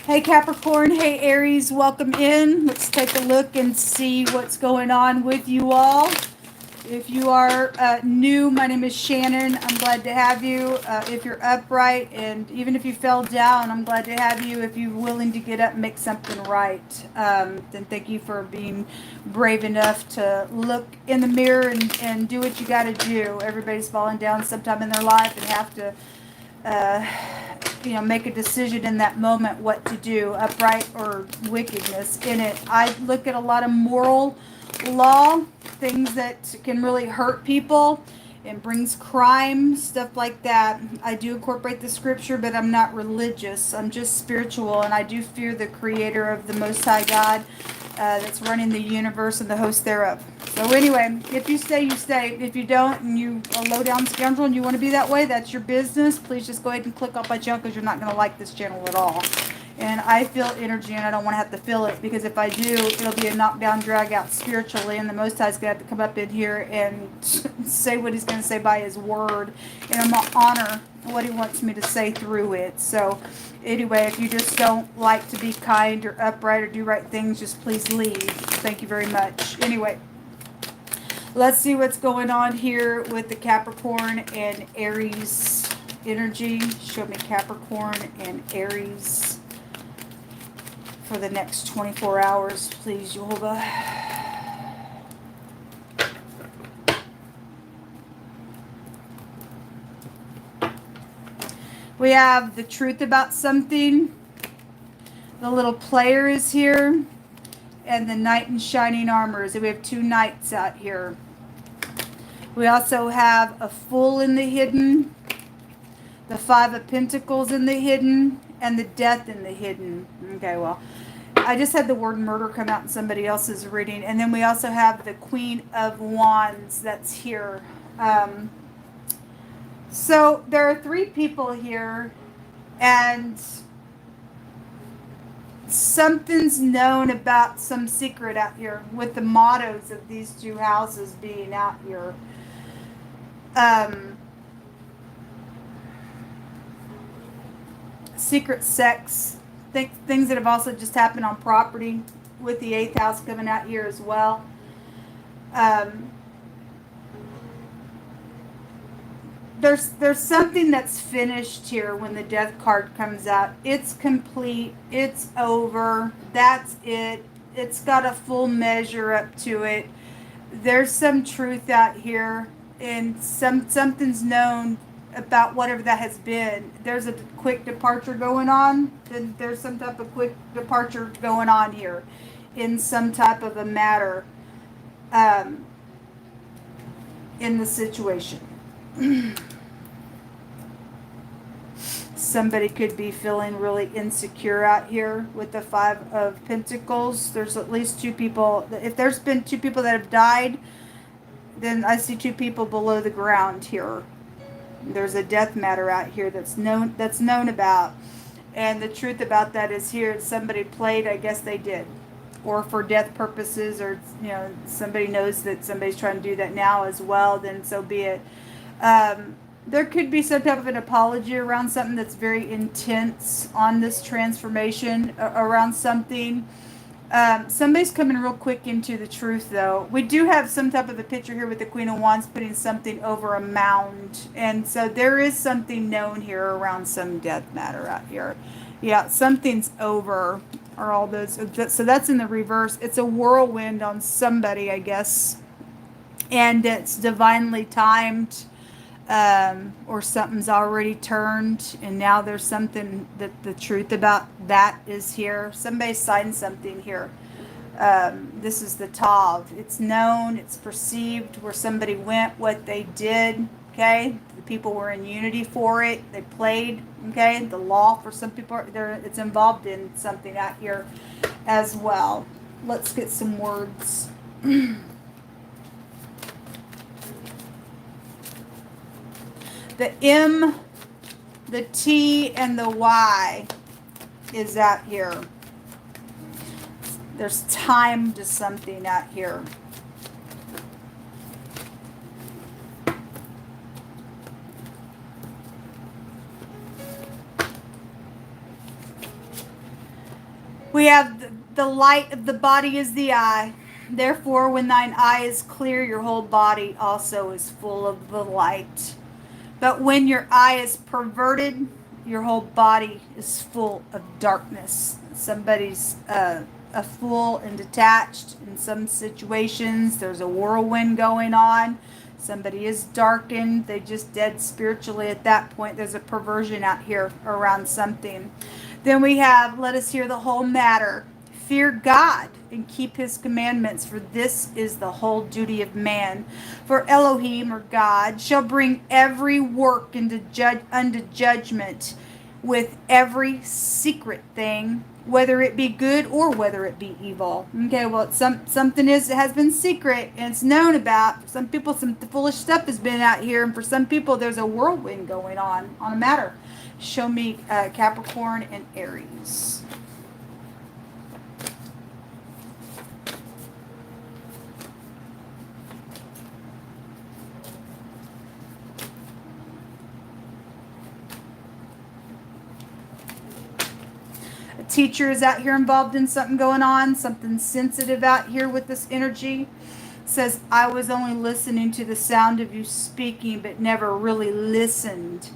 Hey Capricorn, hey Aries, welcome in. Let's take a look and see what's going on with you all. If you are new, my name is Shannon. I'm glad to have you. If you're upright, and even if you fell down, I'm glad to have you. If you're willing to get up and make something right, then thank you for being brave enough to look in the mirror and do what you got to do. Everybody's falling down sometime in their life and have to make a decision in that moment what to do, upright or wickedness in it. I look at a lot of moral law, things that can really hurt people and brings crime, stuff like that. I do incorporate the scripture, but I'm not religious. I'm just spiritual, and I do fear the creator of the Most High God that's running the universe and the host thereof. So anyway, if you stay, you stay. If you don't, and you a low-down scoundrel and you want to be that way, that's your business. Please just go ahead and click off my channel because you're not going to like this channel at all. And I feel energy, and I don't want to have to feel it, because if I do, it'll be a knockdown, drag out spiritually, and the Most High's going to have to come up in here and say what He's going to say by His word, and I'm going to honor what He wants me to say through it. So anyway, if you just don't like to be kind or upright or do right things, just please leave. Thank you very much. Anyway, let's see what's going on here with the Capricorn and Aries energy. Show me Capricorn and Aries for the next 24 hours, please, Jehovah. We have the truth about something. The little player is here. And the knight in shining armor. So we have two knights out here. We also have a fool in the hidden. The 5 of Pentacles in the hidden. And the death in the hidden. Okay, well, I just had the word murder come out in somebody else's reading. And then we also have the Queen of Wands that's here. So there are 3 people here, and something's known about some secret out here with the mottos of these 2 houses being out here. Secret sex, things that have also just happened on property, with the 8th house coming out here as well. There's something that's finished here when the death card comes out. It's complete. It's over. That's it. It's got a full measure up to it. There's some truth out here, and something's known about whatever that has been. There's a quick departure going on. Then there's some type of quick departure going on here in some type of a matter in the situation. Somebody could be feeling really insecure out here with the 5 of Pentacles. There's at least 2 people. If there's been 2 people that have died, then I see 2 people below the ground here. There's a death matter out here that's known about. And the truth about that is here, somebody played, I guess they did. Or for death purposes, or somebody knows that somebody's trying to do that now as well, then so be it. There could be some type of an apology around something that's very intense on this transformation around something. Somebody's coming real quick into the truth, though. We do have some type of a picture here with the Queen of Wands putting something over a mound. And so there is something known here around some death matter out here. Yeah, something's over, or all those. So that's in the reverse. It's a whirlwind on somebody, I guess. And it's divinely timed. Or something's already turned, and now there's something that the truth about that is here. Somebody signed something here. This is the Tav. It's known, it's perceived where somebody went, what they did. Okay, the people were in unity for it. They played. Okay, the law for some people, it's involved in something out here as well. Let's get some words. The M, the T, and the Y is out here. There's time to something out here. We have the light of the body is the eye. Therefore, when thine eye is clear, your whole body also is full of the light. But when your eye is perverted, your whole body is full of darkness. Somebody's a fool and detached in some situations. There's a whirlwind going on. Somebody is darkened. They just dead spiritually at that point. There's a perversion out here around something. Then we have, let us hear the whole matter. Fear God and keep his commandments, for this is the whole duty of man. For Elohim, or God, shall bring every work unto judgment with every secret thing, whether it be good or whether it be evil. Okay, well, something has been secret and it's known about. For some people, some foolish stuff has been out here, and for some people, there's a whirlwind going on a matter. Show me Capricorn and Aries. Teacher is out here involved in something going on, something sensitive out here with this energy. Says, I was only listening to the sound of you speaking, but never really listened.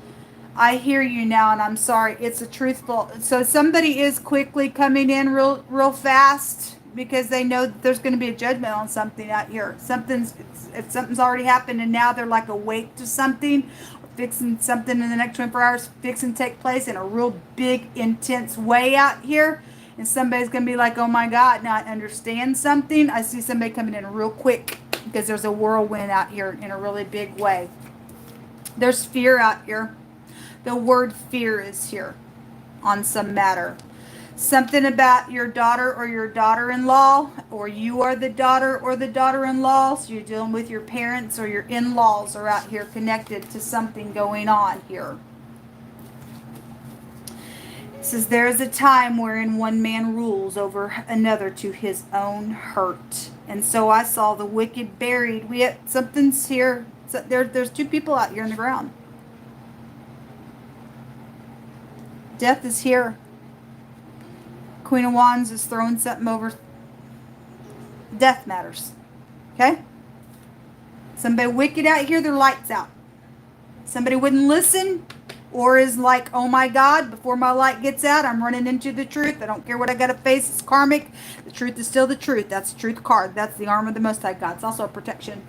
I hear you now, and I'm sorry. It's a truthful. So somebody is quickly coming in real fast because they know that there's going to be a judgment on something out here. If something's already happened, and now they're like awake to something, fixing something in the next 24 hours, fixing to take place in a real big, intense way out here. And somebody's going to be like, oh my God, now I understand something. I see somebody coming in real quick because there's a whirlwind out here in a really big way. There's fear out here. The word fear is here on some matter. Something about your daughter or your daughter-in-law, or you are the daughter or the daughter-in-law, so you're dealing with your parents or your in-laws are out here connected to something going on here. It says, there is a time wherein one man rules over another to his own hurt. And so I saw the wicked buried. Something's here. So there's two people out here in the ground. Death is here. Queen of Wands is throwing something over. Death matters. Okay? Somebody wicked out here, their light's out. Somebody wouldn't listen, or is like, oh my God, before my light gets out, I'm running into the truth. I don't care what I got to face. It's karmic. The truth is still the truth. That's the truth card. That's the arm of the Most High God. It's also a protection.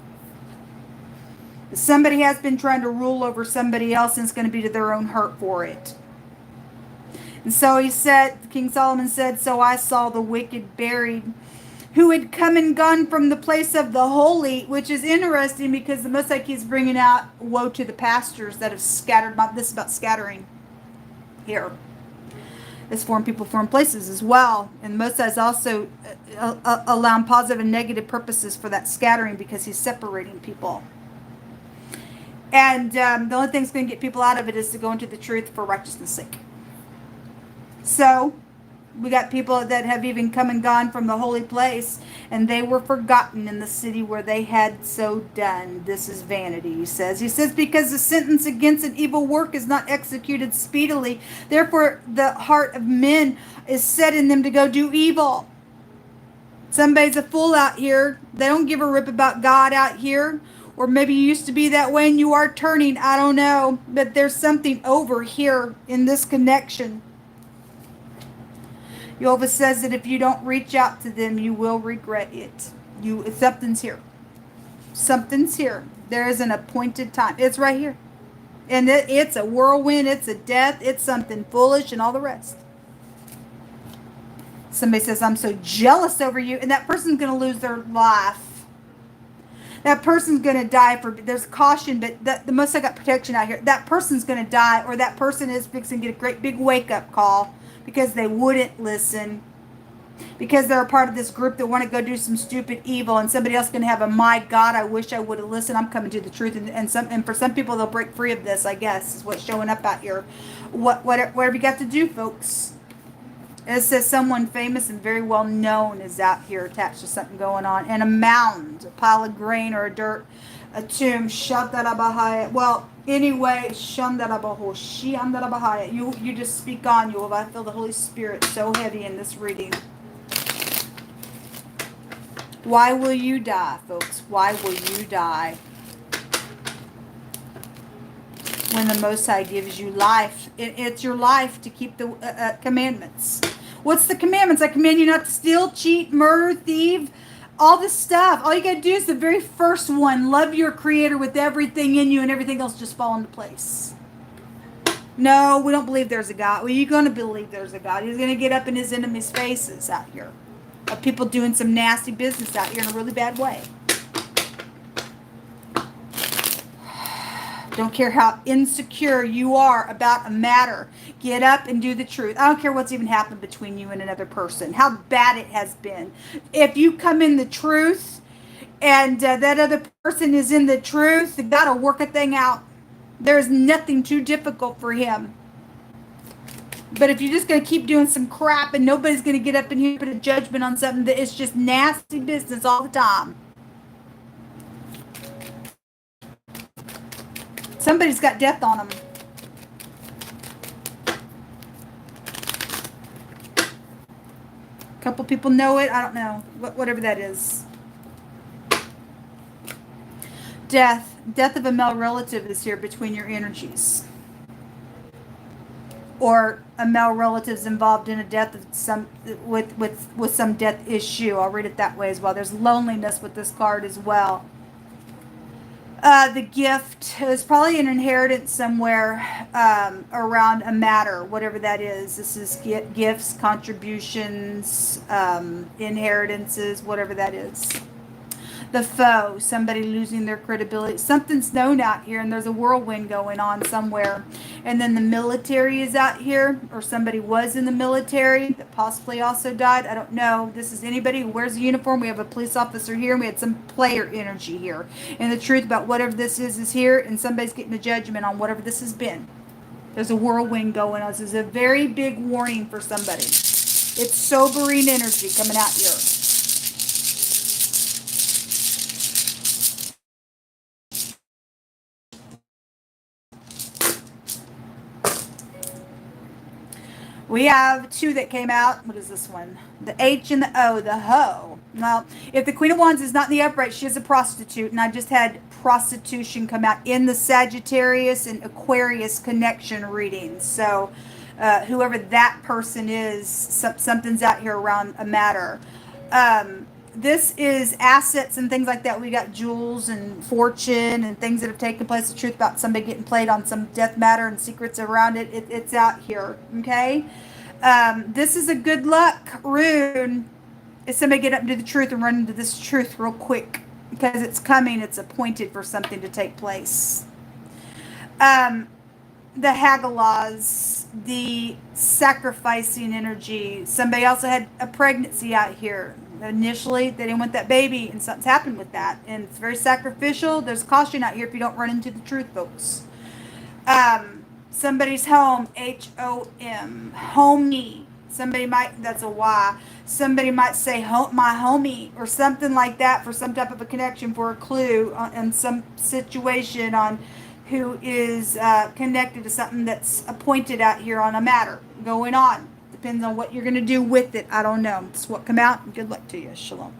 Somebody has been trying to rule over somebody else, and it's going to be to their own hurt for it. And so he said, King Solomon said, so I saw the wicked buried, who had come and gone from the place of the holy, which is interesting because the Most High keeps bringing out woe to the pastors that have scattered. This is about scattering here. This foreign people, foreign places as well. And the Most High is also allowing positive and negative purposes for that scattering because he's separating people. And the only thing that's going to get people out of it is to go into the truth for righteousness' sake. So, we got people that have even come and gone from the holy place, and they were forgotten in the city where they had so done. This is vanity, he says. He says, because the sentence against an evil work is not executed speedily, therefore the heart of men is set in them to go do evil. Somebody's a fool out here. They don't give a rip about God out here. Or maybe you used to be that way and you are turning. I don't know. But there's something over here in this connection. Jehovah says that if you don't reach out to them, you will regret it. Something's here. Something's here. There is an appointed time. It's right here. And it's a whirlwind. It's a death. It's something foolish and all the rest. Somebody says, I'm so jealous over you. And that person's going to lose their life. That person's going to die there's caution, but the Most I got protection out here. That person's going to die, or that person is fixing to get a great big wake-up call because they wouldn't listen. Because they're a part of this group that want to go do some stupid evil, and somebody else is going to have a, my God, I wish I would have listened. I'm coming to the truth. And for some people, they'll break free of this, I guess, is what's showing up out here. What have you got to do, folks? It says someone famous and very well known is out here attached to something going on. And a mound, a pile of grain or a dirt A tomb. Shatarabahaya. Well, anyway, Shandarabahoshi Andarabahaya. You just speak on, you. I feel the Holy Spirit so heavy in this reading. Why will you die, folks? Why will you die? When the Most High gives you life, it's your life to keep the commandments. What's the commandments? I command you not to steal, cheat, murder, thieve, all this stuff. All you got to do is the very first one. Love your Creator with everything in you, and everything else just fall into place. No, we don't believe there's a God. Well, you're going to believe there's a God. He's going to get up in his enemies' faces out here. Of people doing some nasty business out here in a really bad way. Don't care how insecure you are about a matter. Get up and do the truth. I don't care what's even happened between you and another person. How bad it has been. If you come in the truth and that other person is in the truth, God will work a thing out. There's nothing too difficult for him. But if you're just going to keep doing some crap and nobody's going to get up in here and put a judgment on something that is just nasty business all the time. Somebody's got death on them. A couple people know it. I don't know. Whatever that is. Death. Death of a male relative is here between your energies. Or a male relative's involved in a death of some with some death issue. I'll read it that way as well. There's loneliness with this card as well. The gift is probably an inheritance somewhere around a matter, whatever that is. This is gifts, contributions, inheritances, whatever that is. The foe, somebody losing their credibility. Something's known out here, and there's a whirlwind going on somewhere. And then the military is out here, or somebody was in the military that possibly also died. I don't know. This is anybody who wears a uniform. We have a police officer here, and we had some player energy here. And the truth about whatever this is here, and somebody's getting a judgment on whatever this has been. There's a whirlwind going on. This is a very big warning for somebody. It's sobering energy coming out here. We have two that came out. What is this one? The H and the O, the hoe. Well, if the Queen of Wands is not in the upright, she is a prostitute. And I just had prostitution come out in the Sagittarius and Aquarius connection reading. So whoever that person is, something's out here around a matter. This is assets and things like that. We got jewels and fortune and things that have taken place. The truth about somebody getting played on some death matter and secrets around it. It's out here. Okay. This is a good luck rune. If somebody get up and do the truth and run into this truth real quick, because it's coming. It's appointed for something to take place. The Hagalahs, the sacrificing energy. Somebody also had a pregnancy out here. Initially, they didn't want that baby, and something's happened with that. And it's very sacrificial. There's caution out here if you don't run into the truth, folks. Somebody's home, H-O-M, homie. Somebody might, that's a Y. Somebody might say my homie or something like that for some type of a connection, for a clue on some situation on who is connected to something that's appointed out here on a matter going on. Depends on what you're going to do with it. I don't know. It's what come out. Good luck to you. Shalom.